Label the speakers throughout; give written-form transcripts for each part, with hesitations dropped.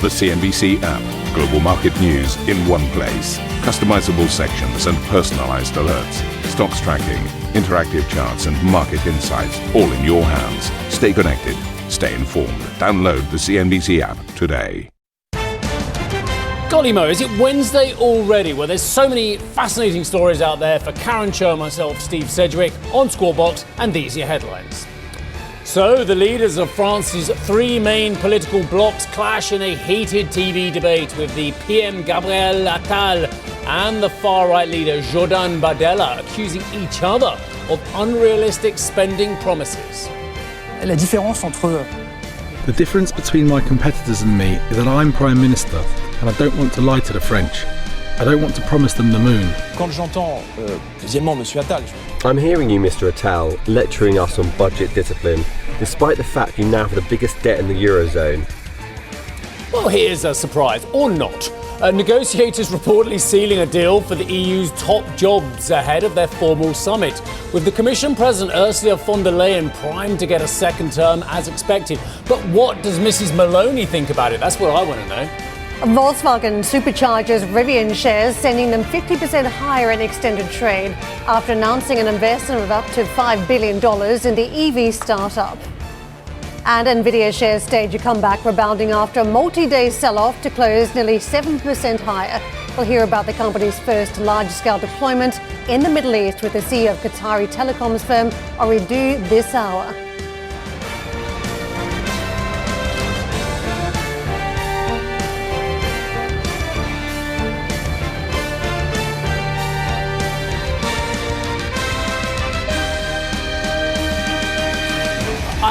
Speaker 1: The CNBC app. Global market news in one place. Customizable sections and personalized alerts. Stocks tracking, interactive charts and market insights all in your hands. Stay connected. Stay informed. Download the CNBC app today.
Speaker 2: Golly Mo, is it Wednesday already? Well, there's so many fascinating stories out there for Karen Cho, myself, Steve Sedgwick, on Squawkbox, and these are your headlines. So, the leaders of France's three main political blocs clash in a heated TV debate, with the PM Gabriel Attal and the far-right leader Jordan Bardella accusing each other of unrealistic spending promises.
Speaker 3: The
Speaker 4: difference between my competitors and me is that I'm Prime Minister, and I don't want to lie to the French. I don't want to promise them the moon.
Speaker 5: I'm hearing you, Mr. Attal, lecturing us on budget discipline, despite the fact you now have the biggest debt in the Eurozone.
Speaker 2: Well, here's a surprise, or not. Negotiators reportedly sealing a deal for the EU's top jobs ahead of their formal summit, with the Commission President Ursula von der Leyen primed to get a second term as expected. But what does Mrs. Maloney think about it? That's what I want to know.
Speaker 6: Volkswagen supercharges Rivian shares, sending them 50% higher in extended trade after announcing an investment of up to $5 billion in the EV startup. And Nvidia shares stage a comeback, rebounding after a multi-day sell-off to close nearly 7% higher. We'll hear about the company's first large-scale deployment in the Middle East with the CEO of Qatari telecoms firm Ooredoo this hour.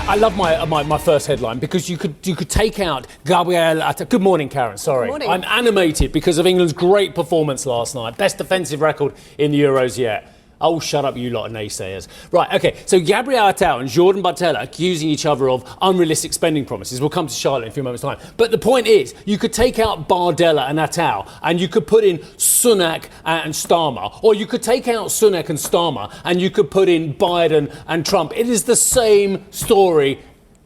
Speaker 2: I love my first headline because you could take out Gabriel Attal. Good morning, Karen. Sorry.
Speaker 6: Good morning.
Speaker 2: I'm animated because of England's great performance last night. Best defensive record in the Euros yet. Oh, shut up, you lot of naysayers. Right, OK, so Gabriel Attal and Jordan Bardella accusing each other of unrealistic spending promises. We'll come to Charlotte in a few moments' time. But the point is, you could take out Bardella and Attal and you could put in Sunak and Starmer. Or you could take out Sunak and Starmer and you could put in Biden and Trump. It is the same story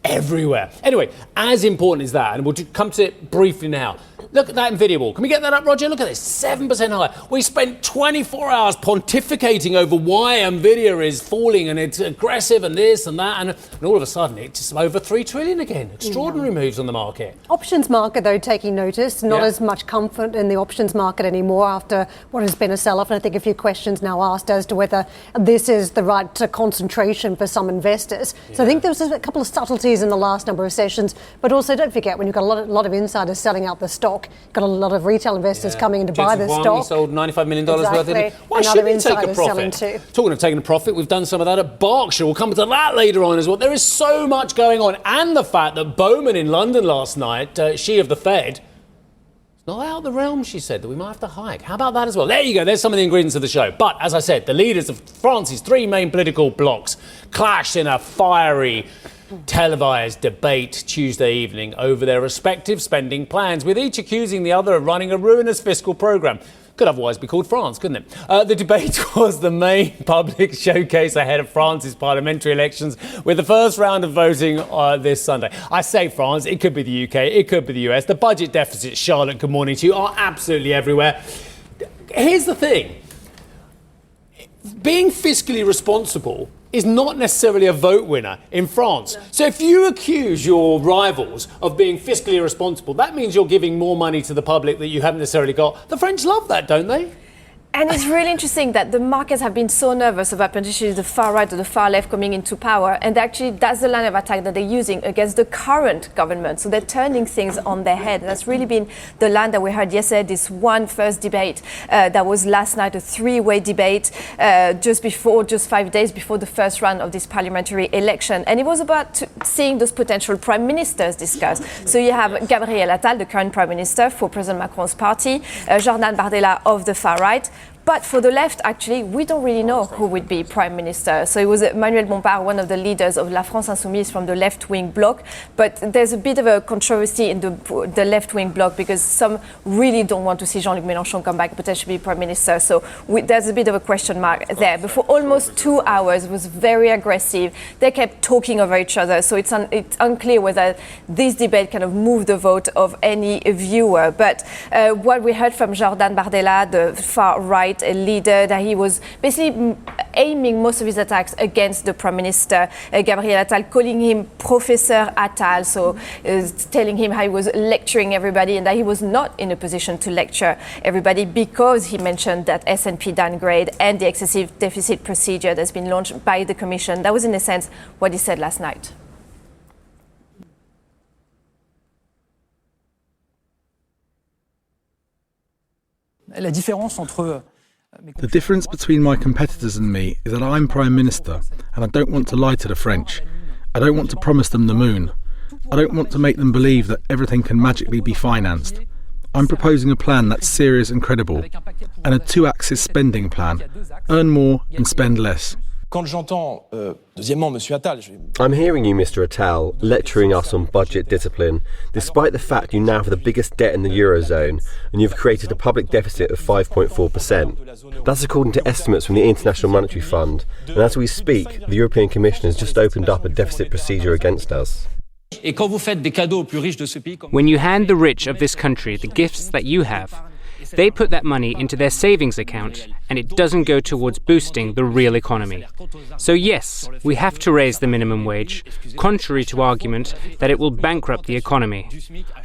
Speaker 2: everywhere. Anyway, as important as that, and we'll come to it briefly now. Look at that Nvidia wall. Can we get that up, Roger? Look at this, 7% higher. We spent 24 hours pontificating over why Nvidia is falling and it's aggressive and this and that, and all of a sudden it's just over 3 trillion again. Extraordinary moves on the market.
Speaker 6: Options market, though, taking notice. Not as much comfort in the options market anymore after what has been a sell-off. And I think a few questions now asked as to whether this is the right concentration for some investors. So I think there was a couple of subtleties in the last number of sessions, but also don't forget, when you've got a lot of insiders selling out the stock, got a lot of retail investors coming in to buy the stock.
Speaker 2: Sold $95 million worth of it. Why
Speaker 6: and
Speaker 2: should we take a profit? Talking of taking a profit, we've done some of that at Berkshire. We'll come to that later on as well. There is so much going on, and the fact that Bowman in London last night, she of the Fed, it's not out of the realm, she said, that we might have to hike. How about that as well? There you go. There's some of the ingredients of the show. But as I said, the leaders of France's three main political blocs clashed in a fiery televised debate Tuesday evening over their respective spending plans, with each accusing the other of running a ruinous fiscal programme. Could otherwise be called France, couldn't it? The debate was the main public showcase ahead of France's parliamentary elections, with the first round of voting this Sunday. I say France, it could be the UK, it could be the US. The budget deficits, Charlotte, good morning to you, are absolutely everywhere. Here's the thing. Being fiscally responsible is not necessarily a vote winner in France. No. So if you accuse your rivals of being fiscally irresponsible, that means you're giving more money to the public that you haven't necessarily got. The French love that, don't they?
Speaker 7: And it's really interesting that the markets have been so nervous about potentially the far right or the far left coming into power. And actually, that's the line of attack that they're using against the current government. So they're turning things on their head. That's really been the line that we heard yesterday, this first debate that was last night, a three-way debate just 5 days before the first round of this parliamentary election. And it was about seeing those potential prime ministers discussed. So you have Gabriel Attal, the current prime minister for President Macron's party, Jordan Bardella of the far right, But for the left, actually, we don't really know who would be prime minister. So it was Emmanuel Bompard, one of the leaders of La France Insoumise from the left-wing bloc. But there's a bit of a controversy in the left-wing bloc because some really don't want to see Jean-Luc Mélenchon come back, potentially be prime minister. So there's a bit of a question mark there. But for almost 2 hours, it was very aggressive. They kept talking over each other. So it's unclear whether this debate kind of moved the vote of any viewer. But what we heard from Jordan Bardella, the far-right leader, that he was basically aiming most of his attacks against the Prime Minister, Gabriel Attal, calling him Professor Attal, so telling him how he was lecturing everybody and that he was not in a position to lecture everybody because he mentioned that S&P downgrade and the excessive deficit procedure that's been launched by the Commission. That was, in a sense, what he said last night.
Speaker 4: The difference between my competitors and me is that I'm Prime Minister and I don't want to lie to the French. I don't want to promise them the moon. I don't want to make them believe that everything can magically be financed. I'm proposing a plan that's serious and credible, and a two-axis spending plan. Earn more and spend less.
Speaker 5: I'm hearing you, Mr. Attal, lecturing us on budget discipline, despite the fact you now have the biggest debt in the Eurozone and you've created a public deficit of 5.4%. That's according to estimates from the International Monetary Fund, and as we speak, the European Commission has just opened up a deficit procedure against us.
Speaker 3: When you hand the rich of this country the gifts that you have, they put that money into their savings account and it doesn't go towards boosting the real economy. So yes, we have to raise the minimum wage, contrary to argument that it will bankrupt the economy.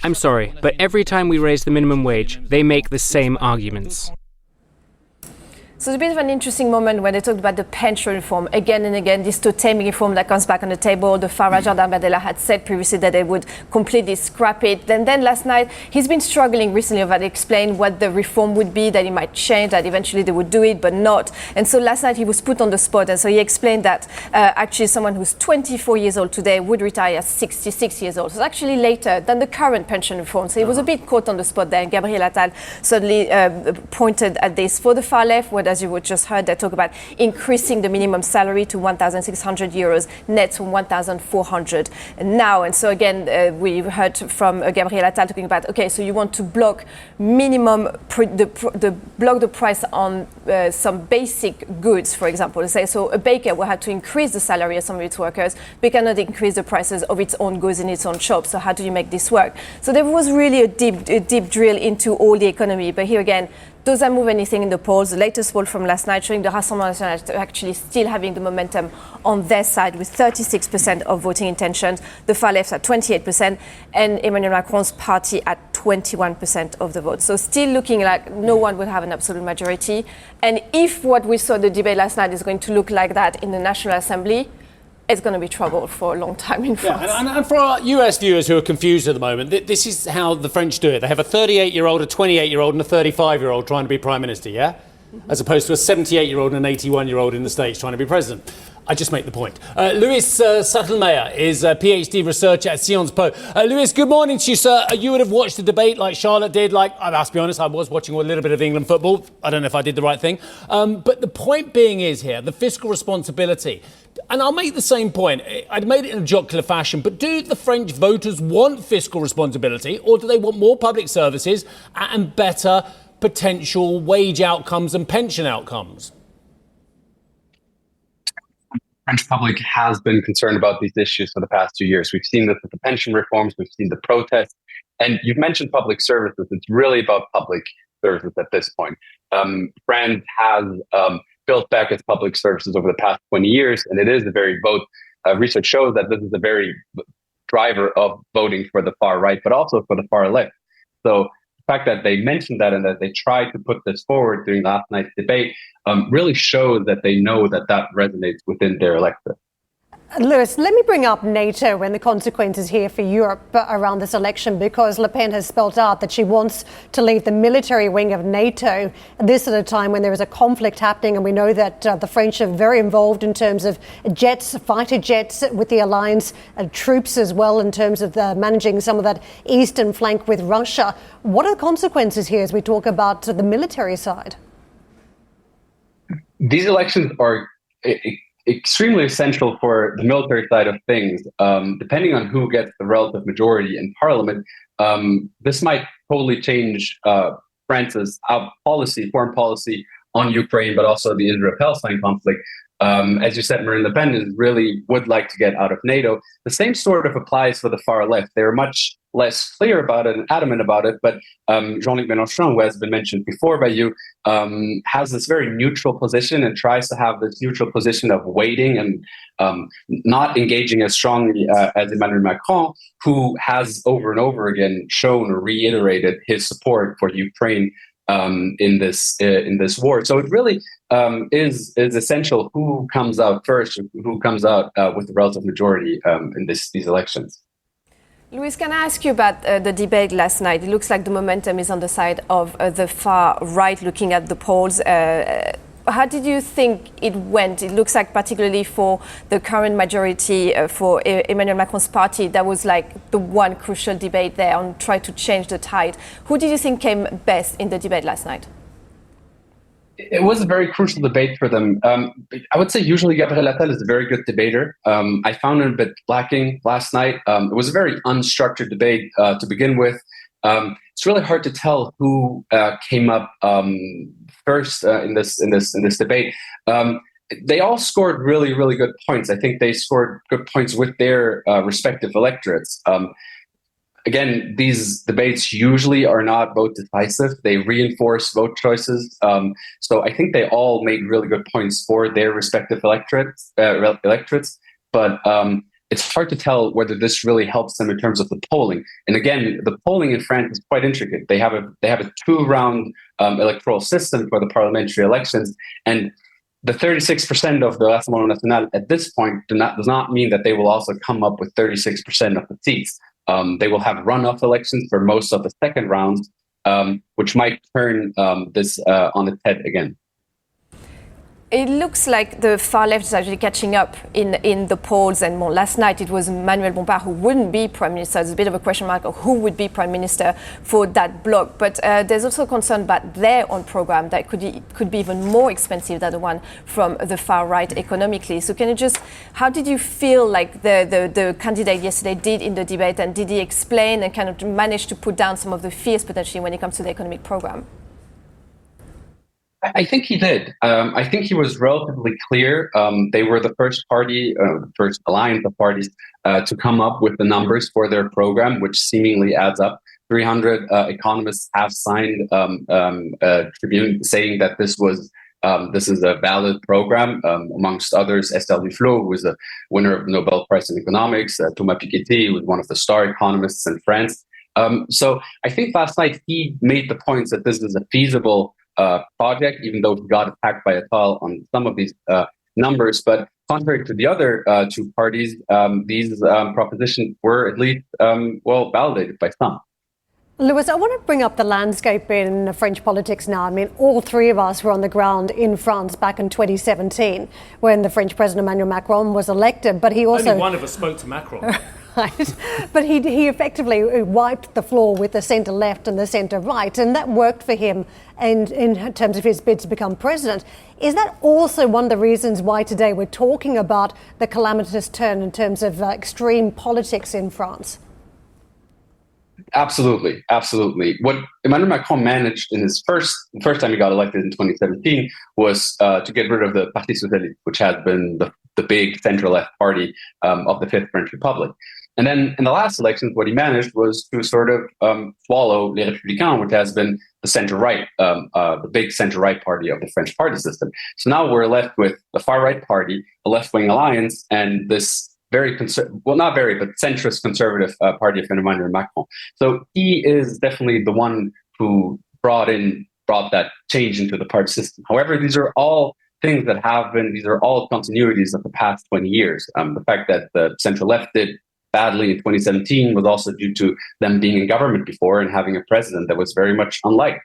Speaker 3: I'm sorry, but every time we raise the minimum wage, they make the same arguments.
Speaker 7: So it's a bit of an interesting moment when they talked about the pension reform again and again, this totemic reform that comes back on the table. The far-right Jordan Bardella had said previously that they would completely scrap it. And then last night, he's been struggling recently about explaining what the reform would be, that it might change, that eventually they would do it, but not. And so last night he was put on the spot. And so he explained that actually someone who's 24 years old today would retire at 66 years old. So it's actually later than the current pension reform. So he was a bit caught on the spot there. And Gabriel Attal suddenly pointed at this. For the far left, as you just heard, they talk about increasing the minimum salary to 1,600 euros net from 1,400 now. And so again, we heard from Gabriel Attal talking about, okay, so you want to block minimum, block the price on some basic goods, for example. Say, so a baker will have to increase the salary of some of its workers, but cannot increase the prices of its own goods in its own shop. So how do you make this work? So there was really a deep drill into all the economy. But here again, does that move anything in the polls? The latest poll from last night showing the Rassemblement National actually still having the momentum on their side with 36% of voting intentions, the far left at 28%, and Emmanuel Macron's party at 21% of the vote. So still looking like no one will have an absolute majority. And if what we saw in the debate last night is going to look like that in the National Assembly, it's going to be trouble for a long time in France.
Speaker 2: Yeah, and for our US viewers who are confused at the moment, this is how the French do it. They have a 38-year-old, a 28-year-old and a 35-year-old trying to be Prime Minister, yeah? Mm-hmm. As opposed to a 78-year-old and an 81-year-old in the States trying to be President. I just make the point. Louis Sattelmeyer is a PhD researcher at Sciences Po. Louis, good morning to you, sir. You would have watched the debate like Charlotte did. I must be honest, I was watching a little bit of England football. I don't know if I did the right thing. But the point being is here, the fiscal responsibility. And I'll make the same point. I'd made it in a jocular fashion, but do the French voters want fiscal responsibility, or do they want more public services and better potential wage outcomes and pension outcomes?
Speaker 8: The French public has been concerned about these issues for the past 2 years. We've seen this with the pension reforms, we've seen the protests, and you've mentioned public services. It's really about public services at this point. France has built back its public services over the past 20 years, and it is a very research shows that this is a very driver of voting for the far right, but also for the far left. So the fact that they mentioned that and that they tried to put this forward during last night's debate really shows that they know that resonates within their electorate.
Speaker 6: Lewis, let me bring up NATO and the consequences here for Europe around this election, because Le Pen has spelled out that she wants to leave the military wing of NATO, this at a time when there is a conflict happening, and we know that the French are very involved in terms of jets, fighter jets with the alliance, troops as well in terms of managing some of that eastern flank with Russia. What are the consequences here as we talk about the military side?
Speaker 8: These elections are extremely essential for the military side of things. Depending on who gets the relative majority in parliament, this might totally change France's foreign policy on Ukraine, but also the Israel-Palestine conflict. As you said, Marine Le Pen really would like to get out of NATO. The same sort of applies for the far left. They were much less clear about it and adamant about it, but Jean-Luc Mélenchon, who has been mentioned before by you, has this very neutral position and tries to have this neutral position of waiting and not engaging as strongly as Emmanuel Macron, who has over and over again shown or reiterated his support for Ukraine in this war. So it really is essential who comes out first, who comes out with the relative majority in these elections.
Speaker 7: Luis, can I ask you about the debate last night? It looks like the momentum is on the side of the far right, looking at the polls. How did you think it went? It looks like particularly for the current majority, for Emmanuel Macron's party, that was like the one crucial debate there on trying to change the tide. Who did you think came best in the debate last night?
Speaker 8: It was a very crucial debate for them. I would say usually Gabriel Attal is a very good debater. I found it a bit lacking last night. It was a very unstructured debate to begin with. It's really hard to tell who came up first in this debate. They all scored really, really good points. I think they scored good points with their respective electorates. Again, these debates usually are not vote decisive. They reinforce vote choices. So I think they all made really good points for their respective electorates. But it's hard to tell whether this really helps them in terms of the polling. And again, the polling in France is quite intricate. They have a two-round electoral system for the parliamentary elections, and the 36% of the Rassemblement National at this point does not mean that they will also come up with 36% of the seats. They will have runoff elections for most of the second rounds, which might turn this on its head again.
Speaker 7: It looks like the far left is actually catching up in the polls, and more last night it was Manuel Bompard who wouldn't be prime minister. There's a bit of a question mark of who would be prime minister for that bloc. But there's also concern about their own program that could be even more expensive than the one from the far right economically. So how did you feel like the candidate yesterday did in the debate, and did he explain and kind of manage to put down some of the fears potentially when it comes to the economic program?
Speaker 8: I think he did. I think he was relatively clear. They were the first party, first alliance of parties to come up with the numbers for their program, which seemingly adds up. 300 economists have signed a tribune saying that this is a valid program. Amongst others, Esther Duflo, who is a winner of the Nobel Prize in Economics, Thomas Piketty, who was one of the star economists in France. So I think last night he made the points that this is a feasible project, even though he got attacked by Attal on some of these numbers. But contrary to the other two parties, these propositions were at least validated by some.
Speaker 6: Luis, I want to bring up the landscape in French politics now. I mean, all three of us were on the ground in France back in 2017 when the French President Emmanuel Macron was elected, but he also...
Speaker 2: Only one of us spoke to Macron.
Speaker 6: Right. But he effectively wiped the floor with the centre-left and the centre-right, and that worked for him in terms of his bid to become president. Is that also one of the reasons why today we're talking about the calamitous turn in terms of extreme politics in France?
Speaker 8: Absolutely. What Emmanuel Macron managed in his first time he got elected in 2017 was to get rid of the Parti Socialiste, which had been the big centre-left party of the Fifth French Republic. And then in the last elections, what he managed was to sort of swallow Les Républicains, which has been the centre-right, the big centre-right party of the French party system. So now we're left with the far-right party, a left-wing alliance, and this centrist conservative party of Emmanuel Macron. So he is definitely the one who brought that change into the party system. However, these are all things that these are all continuities of the past 20 years. The fact that the centre-left did badly in 2017 was also due to them being in government before and having a president that was very much unlike.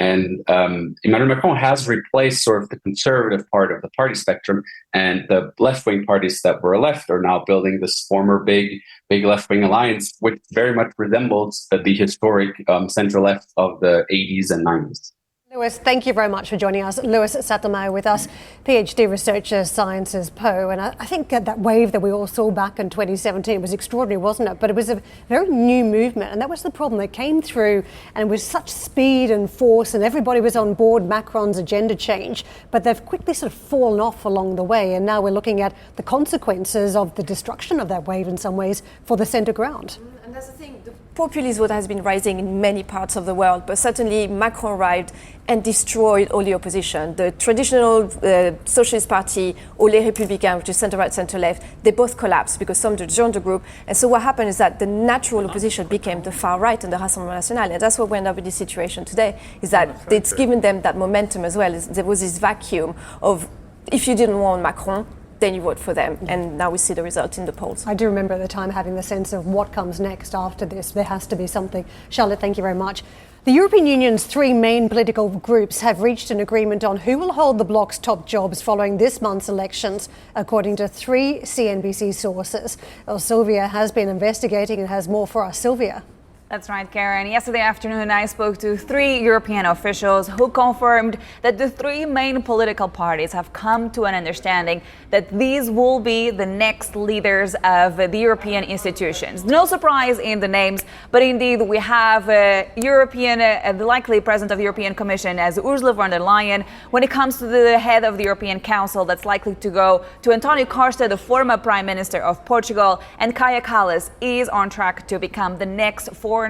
Speaker 8: Emmanuel Macron has replaced sort of the conservative part of the party spectrum, and the left-wing parties that were left are now building this former big left-wing alliance, which very much resembles the historic centre-left of the 80s and 90s.
Speaker 6: Lewis, thank you very much for joining us. Lewis Sattermeyer with us, PhD researcher, Sciences Po. And I think that wave that we all saw back in 2017 was extraordinary, wasn't it? But it was a very new movement. And that was the problem. It came through and with such speed and force, and everybody was on board Macron's agenda change. But they've quickly sort of fallen off along the way. And now we're looking at the consequences of the destruction of that wave in some ways for the centre ground.
Speaker 7: And that's the thing. The populist vote has been rising in many parts of the world, but certainly Macron arrived and destroyed all the opposition. The traditional Socialist Party, or Les Républicains, which is centre-right, centre-left, they both collapsed because some joined the group. And so what happened is that the natural opposition became the far-right and the Rassemblement National. And that's what we end up in this situation today, is that it's given them that momentum as well. There was this vacuum of, if you didn't want Macron, then you vote for them. And now we see the result in the polls.
Speaker 6: I do remember at the time having the sense of what comes next after this. There has to be something. Charlotte, thank you very much. The European Union's three main political groups have reached an agreement on who will hold the bloc's top jobs following this month's elections, according to three CNBC sources. Well, Sylvia has been investigating and has more for us. Sylvia.
Speaker 9: That's right, Karen. Yesterday afternoon, I spoke to three European officials who confirmed that the three main political parties have come to an understanding that these will be the next leaders of the European institutions. No surprise in the names, but indeed we have the likely president of the European Commission as Ursula von der Leyen. When it comes to the head of the European Council, that's likely to go to António Costa, the former Prime Minister of Portugal, and Kaja Kallas is on track to become the next foreign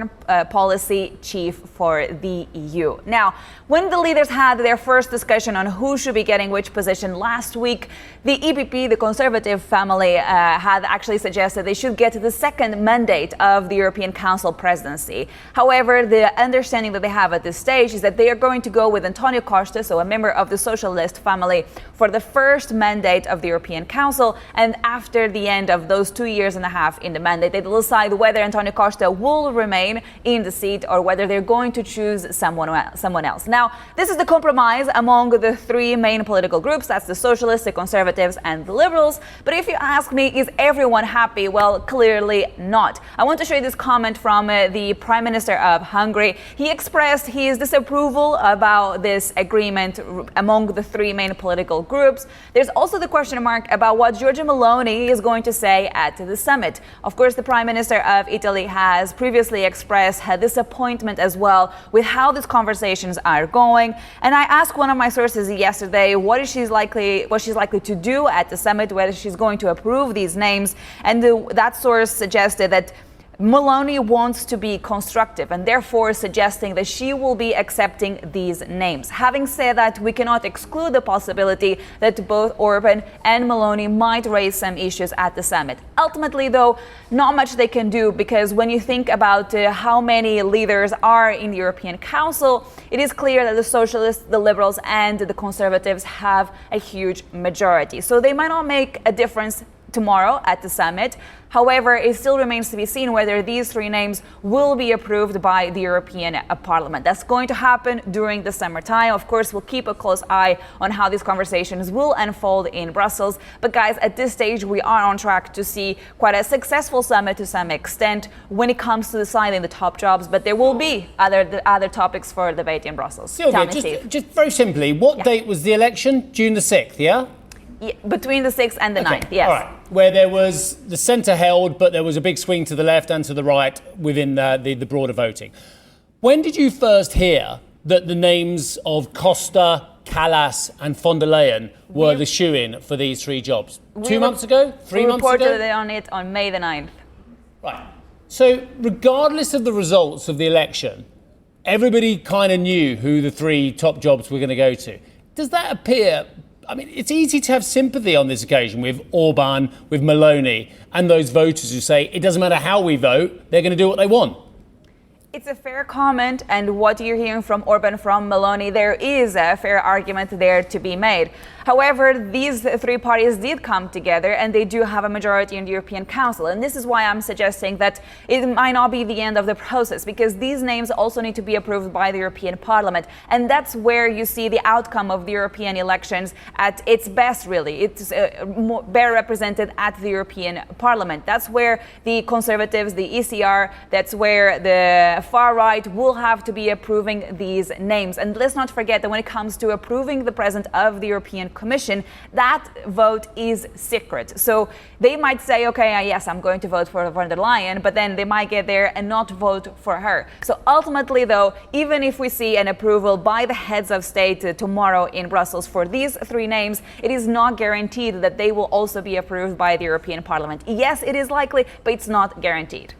Speaker 9: policy chief for the EU. Now, when the leaders had their first discussion on who should be getting which position last week, the EPP, the Conservative family, had actually suggested they should get the second mandate of the European Council presidency. However, the understanding that they have at this stage is that they are going to go with António Costa, so a member of the Socialist family, for the first mandate of the European Council. And after the end of those 2.5 years in the mandate, they will decide whether António Costa will remain in the seat or whether they're going to choose someone else. Now, this is the compromise among the three main political groups. That's the Socialists, the Conservatives, and the Liberals. But if you ask me, is everyone happy? Well, clearly not. I want to show you this comment from the Prime Minister of Hungary. He expressed his disapproval about this agreement among the three main political groups. There's also the question mark about what Giorgia Meloni is going to say at the summit. Of course, the Prime Minister of Italy has previously expressed her disappointment as well with how these conversations are going. And I asked one of my sources yesterday what she's likely to do at the summit, whether she's going to approve these names. And that source suggested that Meloni wants to be constructive and therefore suggesting that she will be accepting these names. Having said that, we cannot exclude the possibility that both Orban and Meloni might raise some issues at the summit. Ultimately, though, not much they can do, because when you think about how many leaders are in the European Council, it is clear that the Socialists, the Liberals, and the Conservatives have a huge majority. So they might not make a difference tomorrow at the summit. However, it still remains to be seen whether these three names will be approved by the European Parliament. That's going to happen during the summertime. Of course, we'll keep a close eye on how these conversations will unfold in Brussels. But guys, at this stage, we are on track to see quite a successful summit to some extent when it comes to deciding the top jobs. But there will be other topics for debate in Brussels.
Speaker 2: Sylvia, just very simply, what date was the election? June the 6th, yeah?
Speaker 9: Between the 6th and the 9th, yes.
Speaker 2: All right. Where there was the centre held, but there was a big swing to the left and to the right within the broader voting. When did you first hear that the names of Costa, Kallas and von der Leyen were the shoo-in for these three jobs? 2 months ago? 3 months ago?
Speaker 9: We reported on it on May the 9th.
Speaker 2: Right. So regardless of the results of the election, everybody kind of knew who the three top jobs were going to go to. Does that appear... I mean, it's easy to have sympathy on this occasion with Orban, with Meloni, and those voters who say it doesn't matter how we vote, they're going to do what they want.
Speaker 9: It's a fair comment, and what you're hearing from Orban, from Meloni, there is a fair argument there to be made. However, these three parties did come together and they do have a majority in the European Council. And this is why I'm suggesting that it might not be the end of the process, because these names also need to be approved by the European Parliament. And that's where you see the outcome of the European elections at its best, really. It's better represented at the European Parliament. That's where the Conservatives, the ECR, that's where the far right will have to be approving these names. And let's not forget that when it comes to approving the president of the European Commission, that vote is secret. So they might say, okay, yes, I'm going to vote for von der Leyen, but then they might get there and not vote for her. So ultimately, though, even if we see an approval by the heads of state tomorrow in Brussels for these three names, it is not guaranteed that they will also be approved by the European Parliament. Yes, it is likely, but it's not guaranteed.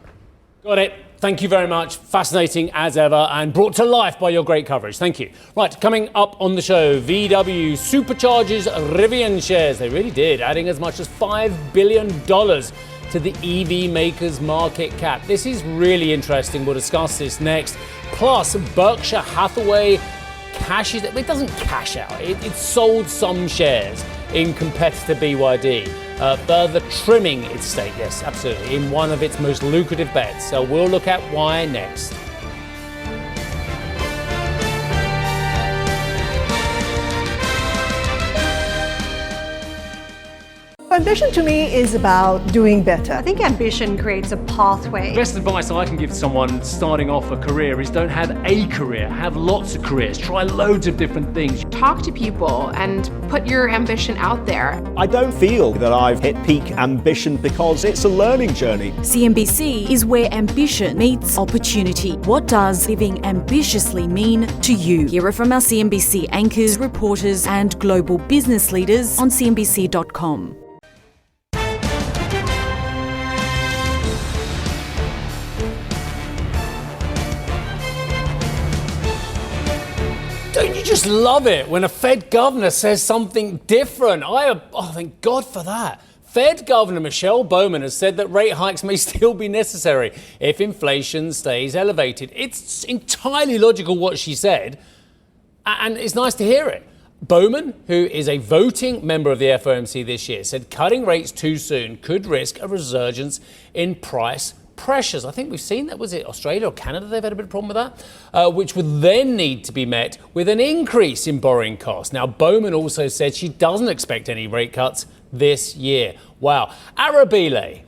Speaker 2: Got it. Thank you very much. Fascinating as ever and brought to life by your great coverage. Thank you. Right, coming up on the show, VW supercharges Rivian shares. They really did, adding as much as $5 billion to the EV maker's market cap. This is really interesting. We'll discuss this next. Plus, Berkshire Hathaway cashes, it doesn't cash out, it sold some shares in competitor BYD, further trimming its stake, yes, absolutely, in one of its most lucrative bets. So we'll look at why next.
Speaker 10: Ambition to me is about doing better.
Speaker 6: I think ambition creates a pathway.
Speaker 2: Best advice I can give someone starting off a career is don't have a career, have lots of careers, try loads of different things.
Speaker 11: Talk to people and put your ambition out there.
Speaker 12: I don't feel that I've hit peak ambition because it's a learning journey.
Speaker 13: CNBC is where ambition meets opportunity. What does living ambitiously mean to you? Hear it from our CNBC anchors, reporters, and global business leaders on CNBC.com.
Speaker 2: Don't you just love it when a Fed governor says something different? Thank God for that. Fed Governor Michelle Bowman has said that rate hikes may still be necessary if inflation stays elevated. It's entirely logical what she said, and it's nice to hear it. Bowman, who is a voting member of the FOMC this year, said cutting rates too soon could risk a resurgence in price pressures. I think we've seen that. Was it Australia or Canada? They've had a bit of a problem with that, which would then need to be met with an increase in borrowing costs. Now, Bowman also said she doesn't expect any rate cuts this year. Wow. Arabile,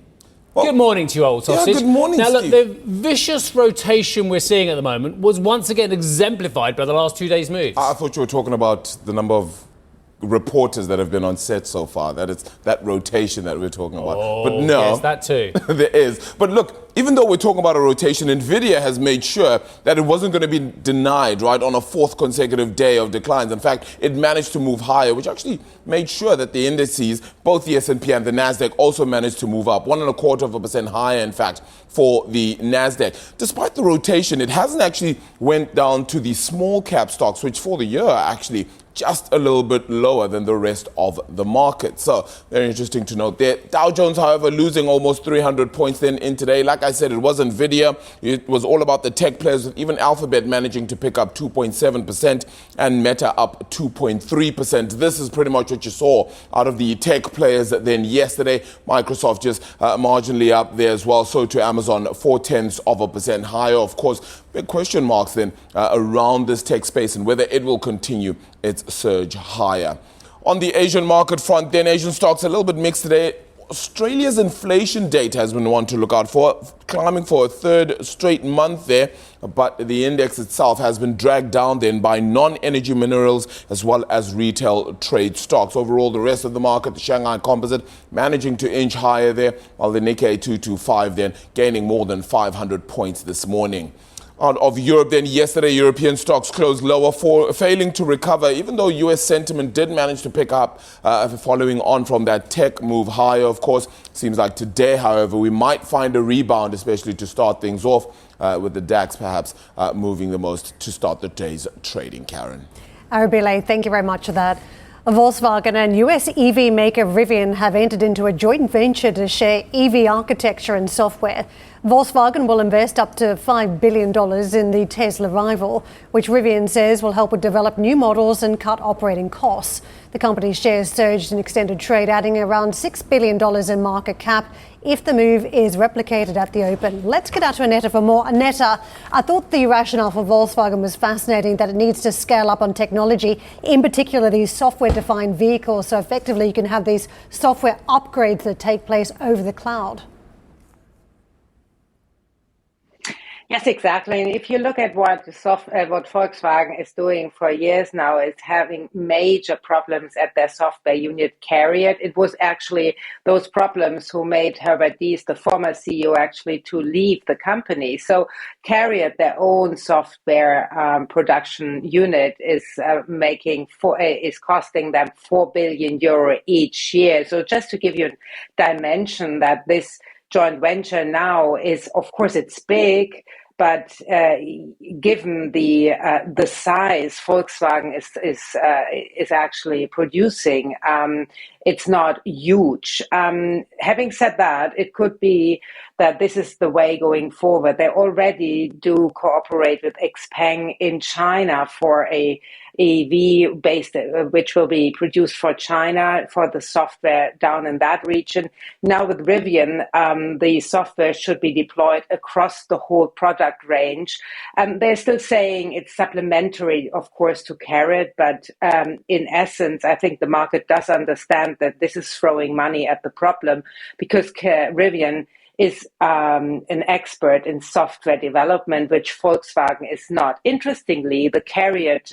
Speaker 2: good morning to you, old sausage.
Speaker 14: Yeah, good morning,
Speaker 2: Now, look,
Speaker 14: Steve.
Speaker 2: the vicious rotation we're seeing at the moment was once again exemplified by the last 2 days' moves.
Speaker 14: I thought you were talking about the number of reporters that have been on set so far, that it's that rotation that we're talking about. But no,
Speaker 2: yes, that too.
Speaker 14: There is. But look, even though we're talking about a rotation, Nvidia has made sure that it wasn't going to be denied, right, on a fourth consecutive day of declines. In fact, it managed to move higher, which actually made sure that the indices, both the S&P and the Nasdaq, also managed to move up 1.25% higher, in fact, for the Nasdaq. Despite the rotation, it hasn't actually went down to the small cap stocks, which for the year are actually just a little bit lower than the rest of the market. So very interesting to note there. Dow Jones, however, losing almost 300 points then in today. Like I said, it was Nvidia. It was all about the tech players, with even Alphabet managing to pick up 2.7% and Meta up 2.3%. This is pretty much what you saw out of the tech players then yesterday. Microsoft just marginally up there as well. So to Amazon, 0.4% higher. Of course, big question marks then around this tech space and whether it will continue its surge higher. On the Asian market front, then Asian stocks a little bit mixed today. Australia's inflation data has been one to look out for, climbing for a third straight month there, but the index itself has been dragged down then by non-energy minerals as well as retail trade stocks. Overall, the rest of the market, the Shanghai Composite, managing to inch higher there, while the Nikkei 225 then gaining more than 500 points this morning. Out of Europe then, yesterday European stocks closed lower, failing to recover, even though US sentiment did manage to pick up following on from that tech move higher. Of course, seems like today, however, we might find a rebound, especially to start things off, with the DAX perhaps moving the most to start the day's trading. Karen.
Speaker 6: Arabile, thank you very much for that. Volkswagen and US EV maker Rivian have entered into a joint venture to share EV architecture and software. Volkswagen will invest up to $5 billion in the Tesla rival, which Rivian says will help it develop new models and cut operating costs. The company's shares surged in extended trade, adding around $6 billion in market cap if the move is replicated at the open. Let's get out to Annetta for more. Annetta, I thought the rationale for Volkswagen was fascinating, that it needs to scale up on technology, in particular these software-defined vehicles, so effectively you can have these software upgrades that take place over the cloud.
Speaker 15: Yes, exactly. And if you look at what Volkswagen is doing for years now, is having major problems at their software unit CARIAD. It was actually those problems who made Herbert Diess, the former CEO, actually to leave the company. So CARIAD, their own software production unit, is costing them €4 billion each year. So just to give you a dimension, that this joint venture now is, of course, it's big, but given the size Volkswagen is actually producing, it's not huge. Having said that, it could be that this is the way going forward. They already do cooperate with Xpeng in China for a EV based, which will be produced for China for the software down in that region. Now with Rivian, the software should be deployed across the whole product range. They're still saying it's supplementary, of course, to CARIAD, but in essence, I think the market does understand that this is throwing money at the problem, because Rivian is an expert in software development, which Volkswagen is not. Interestingly, the CARIAD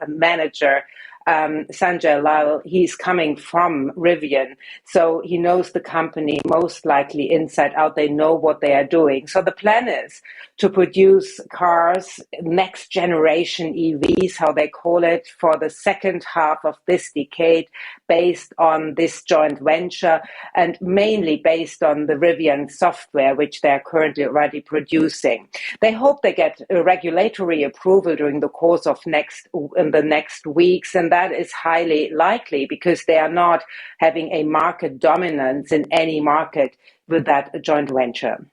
Speaker 15: manager, Sanjay Lal, he's coming from Rivian, so he knows the company most likely inside out. They know what they are doing. So the plan is to produce cars, next generation EVs, how they call it, for the second half of this decade, based on this joint venture, and mainly based on the Rivian software, which they're currently already producing. They hope they get a regulatory approval during the course of the next weeks, and that is highly likely because they are not having a market dominance in any market with that joint venture.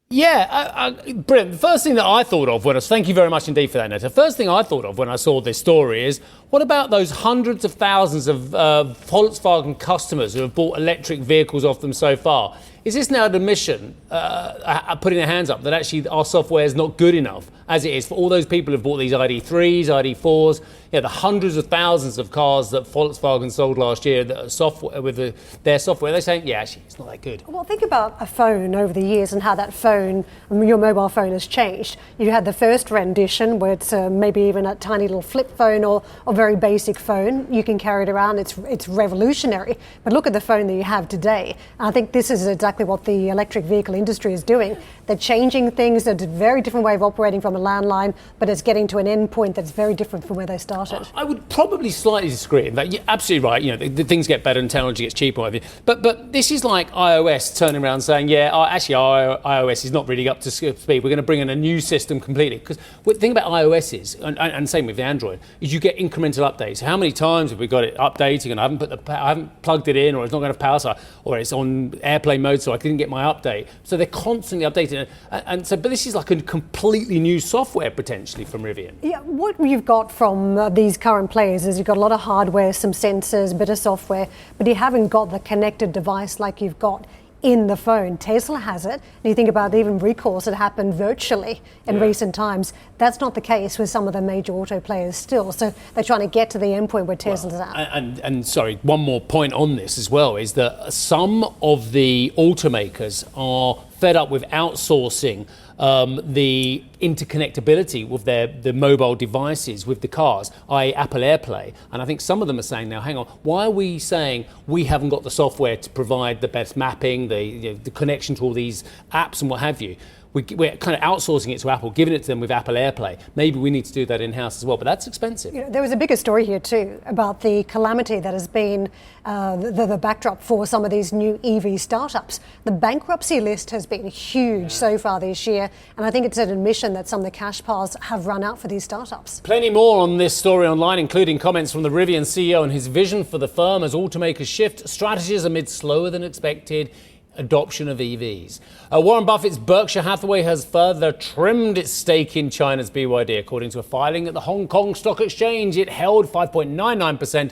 Speaker 2: Yeah, brilliant. The first thing that I thought of thank you very much indeed for that, Netta. The first thing I thought of when I saw this story is, what about those hundreds of thousands of Volkswagen customers who have bought electric vehicles off them so far? Is this now an admission, putting their hands up, that actually our software is not good enough as it is for all those people who've bought these ID3s, ID4s, the hundreds of thousands of cars that Volkswagen sold last year that are software with their software? They're saying, yeah, actually, it's not that good.
Speaker 6: Well, think about a phone over the years and how that phone, your mobile phone, has changed. You had the first rendition where it's maybe even a tiny little flip phone or very basic phone. You can carry it around. It's revolutionary. But look at the phone that you have today. I think this is exactly what the electric vehicle industry is doing. They're changing things. It's a very different way of operating from a landline, but it's getting to an end point that's very different from where they started.
Speaker 2: I would probably slightly disagree in that. You're absolutely right. The things get better and technology gets cheaper. But this is like iOS turning around saying, actually, our iOS is not really up to speed. We're going to bring in a new system completely. Because the thing about iOS is, and same with the Android, is you get incremental updates. How many times have we got it updating and I haven't plugged it in, or it's not going to have power supply, or it's on airplane mode, so I didn't get my update. So they're constantly updating it. But this is like a completely new software potentially from Rivian.
Speaker 6: Yeah, what you've got from these current players is you've got a lot of hardware, some sensors, a bit of software, but you haven't got the connected device like you've got in the phone. Tesla has it. And you think about even recalls that happened virtually in recent times. That's not the case with some of the major auto players still. So they're trying to get to the endpoint where Tesla's at.
Speaker 2: And sorry, one more point on this as well is that some of the automakers are fed up with outsourcing the interconnectability with the mobile devices with the cars, i.e. Apple AirPlay. And I think some of them are saying now, hang on, why are we saying we haven't got the software to provide the best mapping, the connection to all these apps and what have you? We're kind of outsourcing it to Apple, giving it to them with Apple AirPlay. Maybe we need to do that in-house as well, but that's expensive.
Speaker 6: There was a bigger story here too about the calamity that has been the backdrop for some of these new EV startups. The bankruptcy list has been huge so far this year, and I think it's an admission that some of the cash piles have run out for these startups.
Speaker 2: Plenty more on this story online, including comments from the Rivian CEO and his vision for the firm as automakers shift strategies amid slower than expected adoption of EVs. Warren Buffett's Berkshire Hathaway has further trimmed its stake in China's BYD. According to a filing at the Hong Kong Stock Exchange, it held 5.99%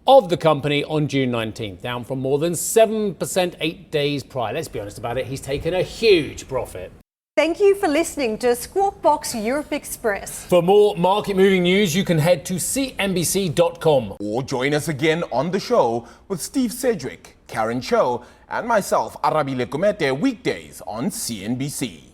Speaker 2: of the company on June 19th, down from more than 7% 8 days prior. Let's be honest about it, he's taken a huge profit.
Speaker 6: Thank you for listening to Squawk Box Europe Express.
Speaker 2: For more market-moving news, you can head to CNBC.com.
Speaker 14: Or join us again on the show with Steve Sedgwick, Karen Cho, and myself, Arabi Lekumete, weekdays on CNBC.